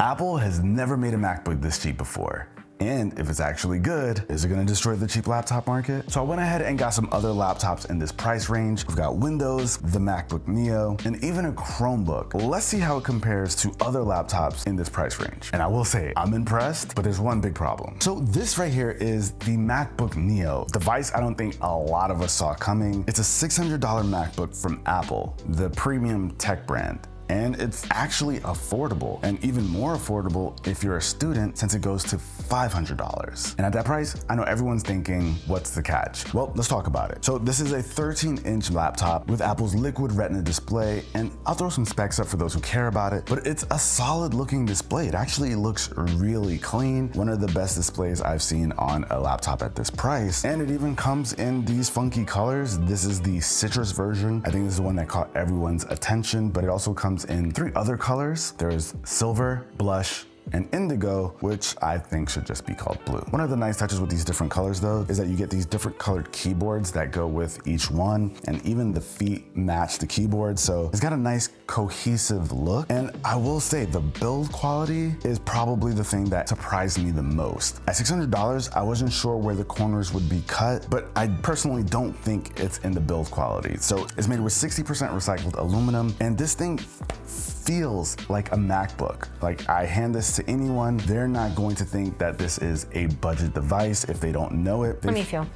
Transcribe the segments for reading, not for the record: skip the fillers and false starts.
Apple has never made a MacBook this cheap before. And if it's actually good, is it gonna destroy the cheap laptop market? So I went ahead and got some other laptops in this price range. We've got Windows, the MacBook Neo, and even a Chromebook. Let's see how it compares to other laptops in this price range. And I will say, I'm impressed, but there's one big problem. So this right here is the MacBook Neo, device I don't think a lot of us saw coming. It's a $600 MacBook from Apple, the premium tech brand. And it's actually affordable, and even more affordable if you're a student, since it goes to $500. And at that price, I know everyone's thinking, what's the catch? Well, let's talk about it. So this is a 13-inch laptop with Apple's Liquid Retina display, and I'll throw some specs up for those who care about it, but it's a solid looking display. It actually looks really clean. One of the best displays I've seen on a laptop at this price. And it even comes in these funky colors. This is the citrus version. I think this is the one that caught everyone's attention, but it also comes in 3 other colors. There's silver, blush, and indigo, which I think should just be called blue. One of the nice touches with these different colors though, is that you get these different colored keyboards that go with each one, and even the feet match the keyboard, so it's got a nice cohesive look. And I will say the build quality is probably the thing that surprised me the most. At $600, I wasn't sure where the corners would be cut, but I personally don't think it's in the build quality. So it's made with 60% recycled aluminum, and this thing feels like a MacBook. Like, I hand this to anyone, they're not going to think that this is a budget device if they don't know it. Let me feel.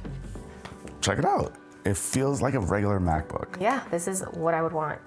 Check it out. It feels like a regular MacBook. Yeah, this is what I would want,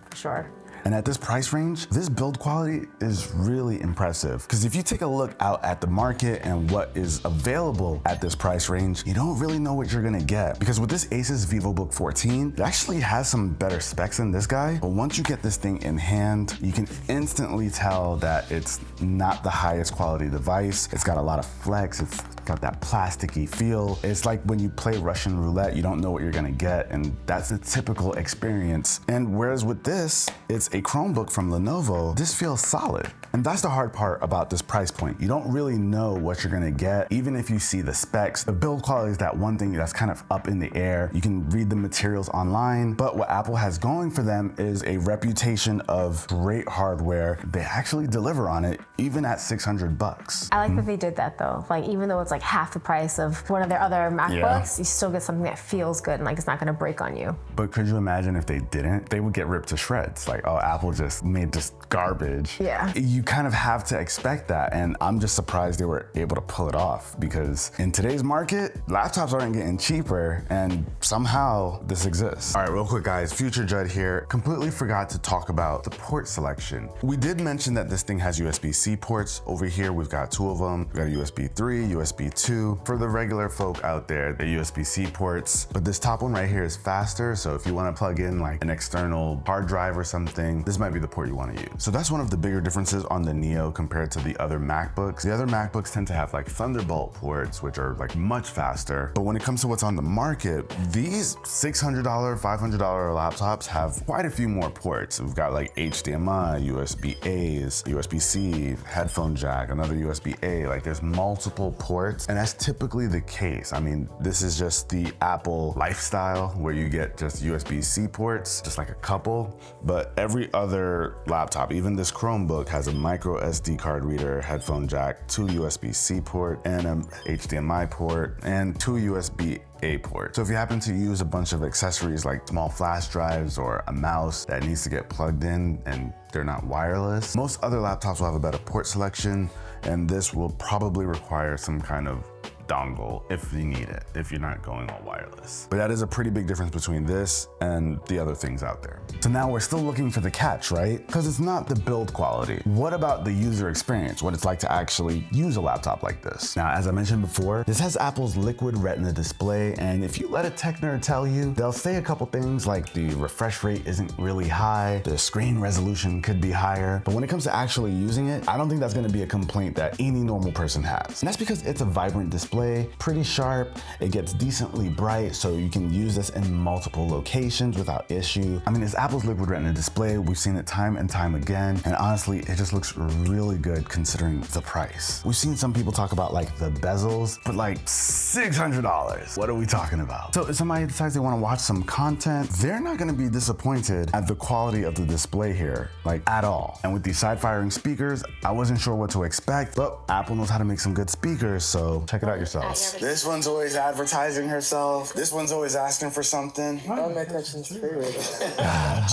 for sure. And at this price range, this build quality is really impressive. Because if you take a look out at the market and what is available at this price range, you don't really know what you're gonna get. Because with this Asus VivoBook 14, it actually has some better specs than this guy. But once you get this thing in hand, you can instantly tell that it's not the highest quality device. It's got a lot of flex. It's got that plasticky feel. It's like when you play Russian roulette, you don't know what you're gonna get, and that's a typical experience. And whereas with this, it's a Chromebook from Lenovo, this feels solid. And that's the hard part about this price point. You don't really know what you're gonna get, even if you see the specs. The build quality is that one thing that's kind of up in the air. You can read the materials online, but what Apple has going for them is a reputation of great hardware. They actually deliver on it, even at $600. I like that they did that though. Like, even though it's like half the price of one of their other MacBooks, you still get something that feels good and like it's not gonna break on you. But could you imagine if they didn't? They would get ripped to shreds. Like, oh, Apple just made this garbage. Yeah. You kind of have to expect that, and I'm just surprised they were able to pull it off, because in today's market, laptops aren't getting cheaper, and somehow this exists. All right, real quick guys, Future Judd here. Completely forgot to talk about the port selection. We did mention that this thing has USB-C ports. Over here, we've got 2 of them. We've got a USB 3, USB 2. For the regular folk out there, the USB-C ports, but this top one right here is faster, so if you want to plug in like an external hard drive or something, this might be the port you want to use. So that's one of the bigger differences on the Neo compared to the other MacBooks. The other MacBooks tend to have like Thunderbolt ports, which are like much faster. But when it comes to what's on the market, these $600, $500 laptops have quite a few more ports. We've got like HDMI, USB-A's, USB-C, headphone jack, another USB-A. Like, there's multiple ports, and that's typically the case. I mean, this is just the Apple lifestyle where you get just USB-C ports, just like a couple, but every other laptop, even this Chromebook, has a micro SD card reader, headphone jack, 2 USB-C port, and an HDMI port, and 2 USB-A ports. So if you happen to use a bunch of accessories like small flash drives or a mouse that needs to get plugged in and they're not wireless, most other laptops will have a better port selection, and this will probably require some kind of dongle if you need it, if you're not going all wireless. But that is a pretty big difference between this and the other things out there. So now we're still looking for the catch, right? Because it's not the build quality. What about the user experience, what it's like to actually use a laptop like this? Now, as I mentioned before, this has Apple's Liquid Retina display, and if you let a tech nerd tell you, they'll say a couple things like the refresh rate isn't really high, the screen resolution could be higher, but when it comes to actually using it, I don't think that's gonna be a complaint that any normal person has. And that's because it's a vibrant display display, pretty sharp. It gets decently bright, so you can use this in multiple locations without issue. I mean, it's Apple's Liquid Retina display. We've seen it time and time again, and honestly, it just looks really good considering the price. We've seen some people talk about like the bezels, but like $600. What are we talking about? So if somebody decides they want to watch some content, they're not going to be disappointed at the quality of the display here, like at all. And with these side-firing speakers, I wasn't sure what to expect, but Apple knows how to make some good speakers, so check it out yourselves. This one's always advertising herself. This one's always asking for something.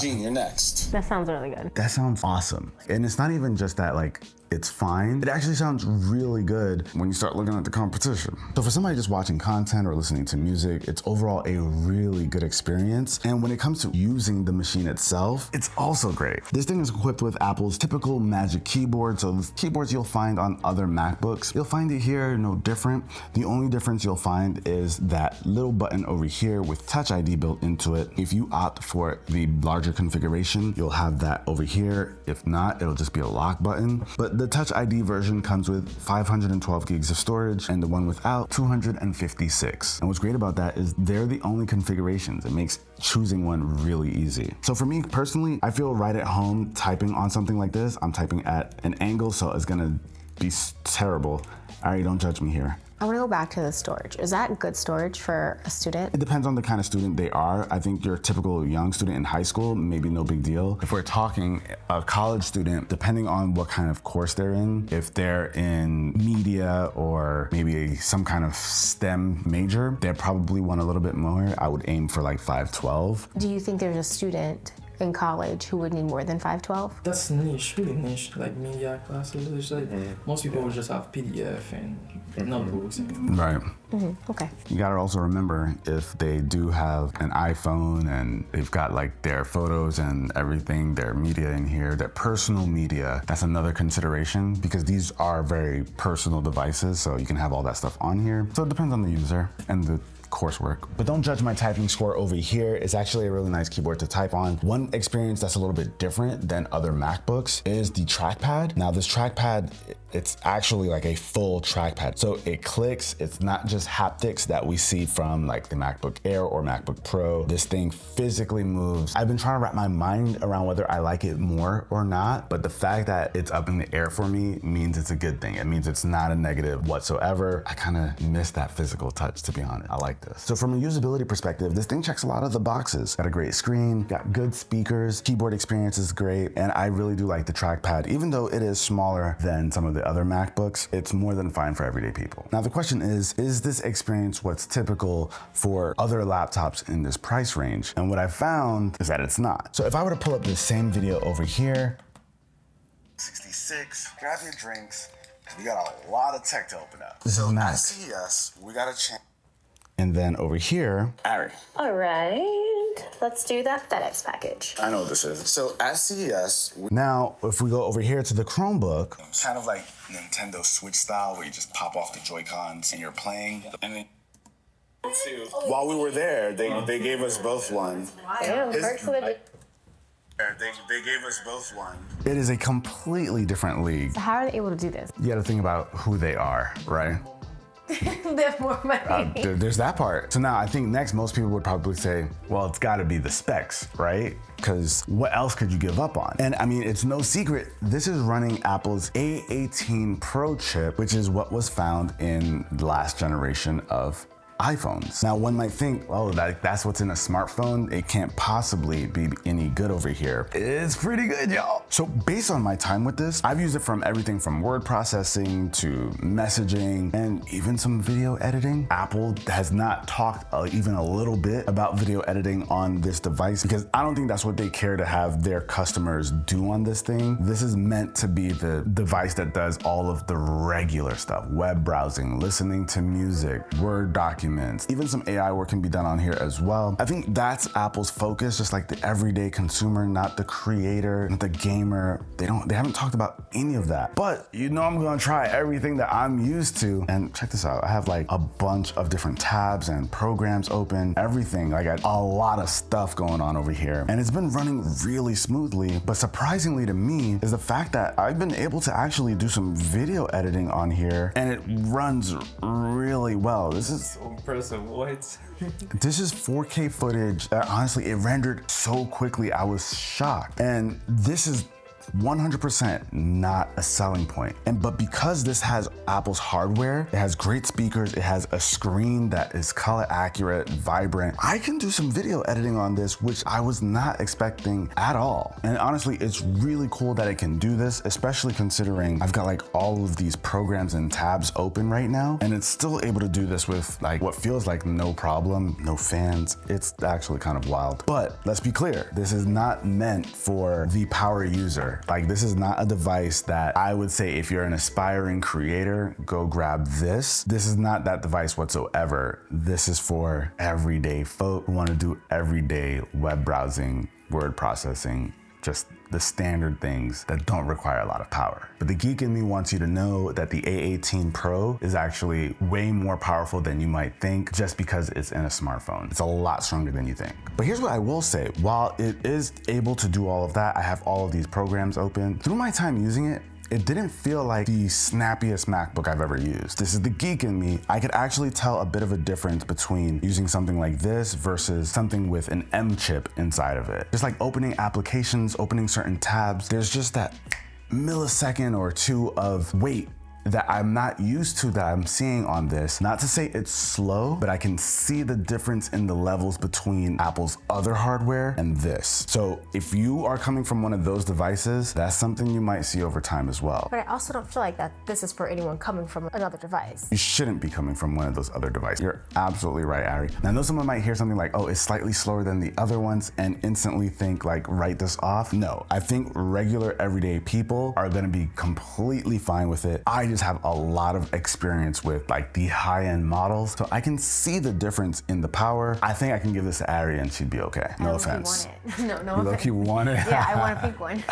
Gene, you're next. That sounds really good. That sounds awesome. And it's not even just that, like, it's fine. It actually sounds really good when you start looking at the competition. So for somebody just watching content or listening to music, it's overall a really good experience. And when it comes to using the machine itself, it's also great. This thing is equipped with Apple's typical Magic Keyboard. So the keyboards you'll find on other MacBooks, you'll find it here no different. The only difference you'll find is that little button over here with Touch ID built into it. If you opt for the larger configuration, you'll have that over here. If not, it'll just be a lock button. But the Touch ID version comes with 512 gigs of storage, and the one without 256. And what's great about that is they're the only configurations. It makes choosing one really easy. So for me personally, I feel right at home typing on something like this. I'm typing at an angle, so it's gonna be terrible. Ari, don't judge me here. I want to go back to the storage. Is that good storage for a student? It depends on the kind of student they are. I think your typical young student in high school, maybe no big deal. If we're talking a college student, depending on what kind of course they're in, if they're in media or maybe some kind of STEM major, they probably want a little bit more. I would aim for like 512. Do you think there's a student in college who would need more than 512? That's niche, really niche, like media classes. It's like most people would just have PDF and notebooks. Right. Okay. You gotta also remember if they do have an iPhone and they've got like their photos and everything, their media in here, their personal media, that's another consideration because these are very personal devices, so you can have all that stuff on here. So it depends on the user and the coursework. But don't judge my typing score over here. It's actually a really nice keyboard to type on. One experience that's a little bit different than other MacBooks is the trackpad. Now this trackpad, it's actually like a full trackpad. So it clicks, it's not just haptics that we see from like the MacBook Air or MacBook Pro. This thing physically moves. I've been trying to wrap my mind around whether I like it more or not, but the fact that it's up in the air for me means it's a good thing. It means it's not a negative whatsoever. I kind of miss that physical touch, to be honest. I like this. So from a usability perspective, this thing checks a lot of the boxes. Got a great screen, got good speakers, keyboard experience is great, and I really do like the trackpad. Even though it is smaller than some of the other MacBooks, it's more than fine for everyday people. Now the question is this experience what's typical for other laptops in this price range? And what I found is that it's not. So if I were to pull up this same video over here, 66, grab your drinks, we got a lot of tech to open up. This is nice. CES, we got a chance. And then over here, Ari. All right, let's do that FedEx package. I know what this is. So at CES, now if we go over here to the Chromebook, it's kind of like Nintendo Switch style where you just pop off the Joy-Cons and you're playing. And then while we were there, they gave us both one. Damn, perks of the... They gave us both one. It is a completely different league. So how are they able to do this? You gotta think about who they are, right? They have more money. There's that part. So now I think next most people would probably say, well, it's gotta be the specs, right? Because what else could you give up on? And I mean, it's no secret, this is running Apple's A18 Pro chip, which is what was found in the last generation of iPhones. Now one might think, oh, that's what's in a smartphone. It can't possibly be any good over here. It's pretty good, y'all. So based on my time with this, I've used it from everything from word processing to messaging and even some video editing. Apple has not talked even a little bit about video editing on this device because I don't think that's what they care to have their customers do on this thing. This is meant to be the device that does all of the regular stuff, web browsing, listening to music, Word documents, documents. Even some AI work can be done on here as well. I think that's Apple's focus, just like the everyday consumer, not the creator, not the gamer. They haven't talked about any of that. But you know I'm gonna try everything that I'm used to. And check this out, I have like a bunch of different tabs and programs open, everything. I got a lot of stuff going on over here. And it's been running really smoothly. But surprisingly to me is the fact that I've been able to actually do some video editing on here and it runs really well. This is So impressive. What? This is 4K footage. Honestly, it rendered so quickly, I was shocked. And this is 100% not a selling point. But because this has Apple's hardware, it has great speakers, it has a screen that is color accurate, vibrant, I can do some video editing on this, which I was not expecting at all. And honestly, it's really cool that it can do this, especially considering I've got like all of these programs and tabs open right now, and it's still able to do this with like what feels like no problem, no fans. It's actually kind of wild. But let's be clear, this is not meant for the power user. Like, this is not a device that I would say if you're an aspiring creator, go grab this. This is not that device whatsoever. This is for everyday folk who want to do everyday web browsing, word processing, just the standard things that don't require a lot of power. But the geek in me wants you to know that the A18 Pro is actually way more powerful than you might think just because it's in a smartphone. It's a lot stronger than you think. But here's what I will say. While it is able to do all of that, I have all of these programs open. Through my time using it, it didn't feel like the snappiest MacBook I've ever used. This is the geek in me. I could actually tell a bit of a difference between using something like this versus something with an M chip inside of it. Just like opening applications, opening certain tabs, there's just that millisecond or two of wait that I'm not used to that I'm seeing on this. Not to say it's slow, but I can see the difference in the levels between Apple's other hardware and this. So if you are coming from one of those devices, that's something you might see over time as well. But I also don't feel like that this is for anyone coming from another device. You shouldn't be coming from one of those other devices. You're absolutely right, Ari. Now, I know someone might hear something like, oh, it's slightly slower than the other ones and instantly think like, write this off. No, I think regular everyday people are gonna be completely fine with it. I just have a lot of experience with like the high-end models, so I can see the difference in the power. I think I can give this to Ari and she'd be okay. No offense. No You offense. low-key want it? Yeah, I want a pink one.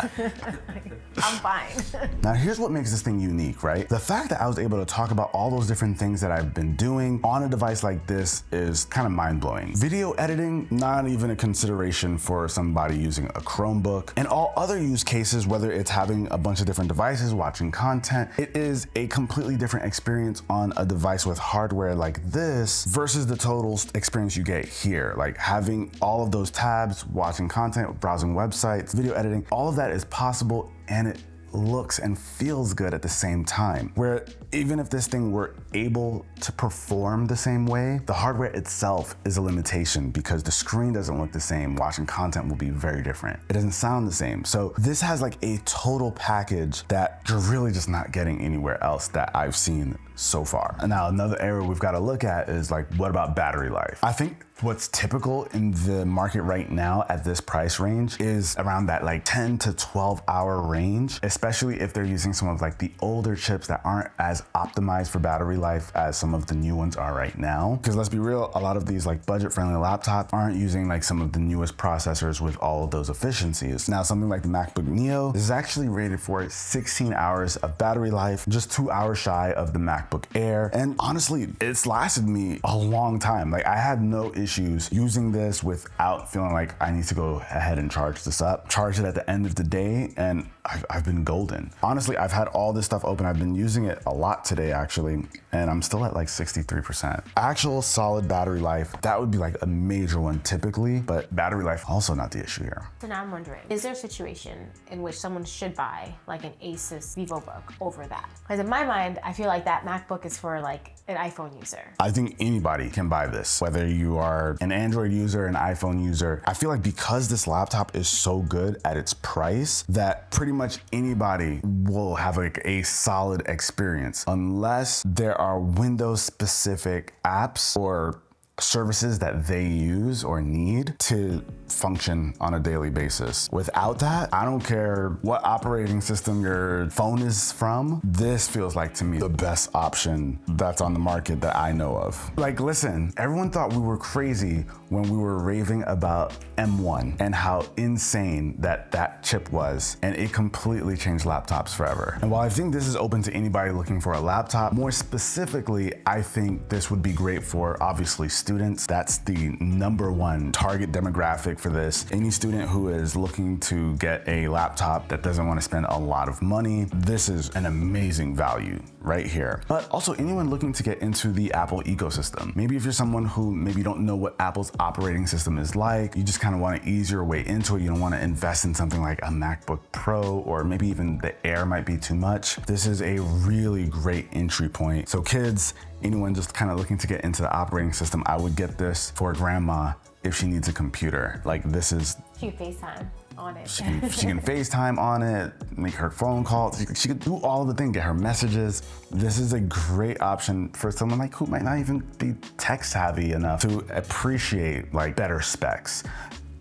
I'm fine. Now here's what makes this thing unique, right? The fact that I was able to talk about all those different things that I've been doing on a device like this is kind of mind-blowing. Video editing, not even a consideration for somebody using a Chromebook. And all other use cases, whether it's having a bunch of different devices, watching content, it is a completely different experience on a device with hardware like this versus the total experience you get here. Like having all of those tabs, watching content, browsing websites, video editing, all of that is possible, and it looks and feels good at the same time. Where even if this thing were able to perform the same way, the hardware itself is a limitation because the screen doesn't look the same. Watching content will be very different. It doesn't sound the same. So this has like a total package that you're really just not getting anywhere else that I've seen so far. And now another area we've got to look at is like, what about battery life? I think what's typical in the market right now at this price range is around that like 10 to 12 hour range, especially if they're using some of like the older chips that aren't as optimized for battery life as some of the new ones are right now. Because let's be real, a lot of these like budget friendly laptops aren't using like some of the newest processors with all of those efficiencies. Now something like the MacBook Neo is actually rated for 16 hours of battery life, just 2 hours shy of the MacBook Air. And honestly, it's lasted me a long time. Like I had no issues using this without feeling like I need to go ahead and charge this up, charge it at the end of the day, and I've been golden. Honestly, I've had all this stuff open. I've been using it a lot today actually, and I'm still at like 63%. Actual solid battery life, that would be like a major one typically, but battery life also not the issue here. So now I'm wondering, is there a situation in which someone should buy like an Asus VivoBook over that? Because in my mind, I feel like that MacBook is for like an iPhone user. I think anybody can buy this, whether you are an Android user, an iPhone user. I feel like because this laptop is so good at its price that pretty much anybody will have like a solid experience, unless there are Windows specific apps or services that they use or need to function on a daily basis. Without that, I don't care what operating system your phone is from, this feels like to me the best option that's on the market that I know of. Like, listen, everyone thought we were crazy when we were raving about M1 and how insane that chip was, and it completely changed laptops forever. And while I think this is open to anybody looking for a laptop, more specifically, I think this would be great for obviously students. That's the #1 target demographic for this. Any student who is looking to get a laptop that doesn't want to spend a lot of money, this is an amazing value right here. But also anyone looking to get into the Apple ecosystem. Maybe if you're someone who maybe don't know what Apple's operating system is like, you just kind of want to ease your way into it. You don't want to invest in something like a MacBook Pro, or maybe even the Air might be too much. This is a really great entry point. So kids, anyone just kind of looking to get into the operating system, I would get this for grandma if she needs a computer. Like, this is... She can FaceTime on it. She can FaceTime on it, make her phone calls. She could do all of the things, get her messages. This is a great option for someone like who might not even be tech savvy enough to appreciate like better specs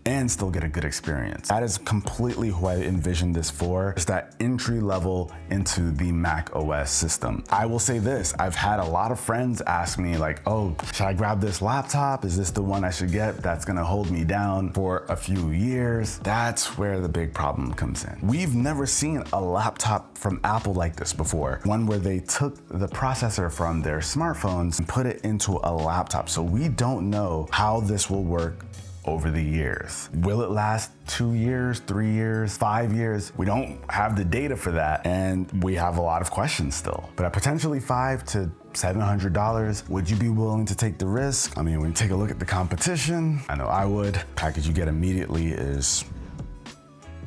and still get a good experience. That is completely who I envisioned this for, is that entry level into the Mac OS system. I will say this, I've had a lot of friends ask me like, oh, should I grab this laptop? Is this the one I should get that's gonna hold me down for a few years? That's where the big problem comes in. We've never seen a laptop from Apple like this before, one where they took the processor from their smartphones and put it into a laptop. So we don't know how this will work over the years. Will it last 2 years, 3 years, 5 years? We don't have the data for that, and we have a lot of questions still. But at potentially $500 to $700, would you be willing to take the risk? I mean, when you take a look at the competition, I know I would. Package you get immediately is,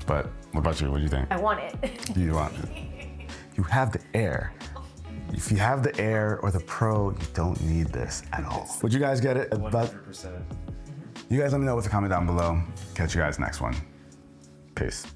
but what about you? What do you think? I want it. You want it. You have the Air. If you have the Air or the Pro, you don't need this at all. Would you guys get it? 100%. You guys let me know with a comment down below. Catch you guys next one. Peace.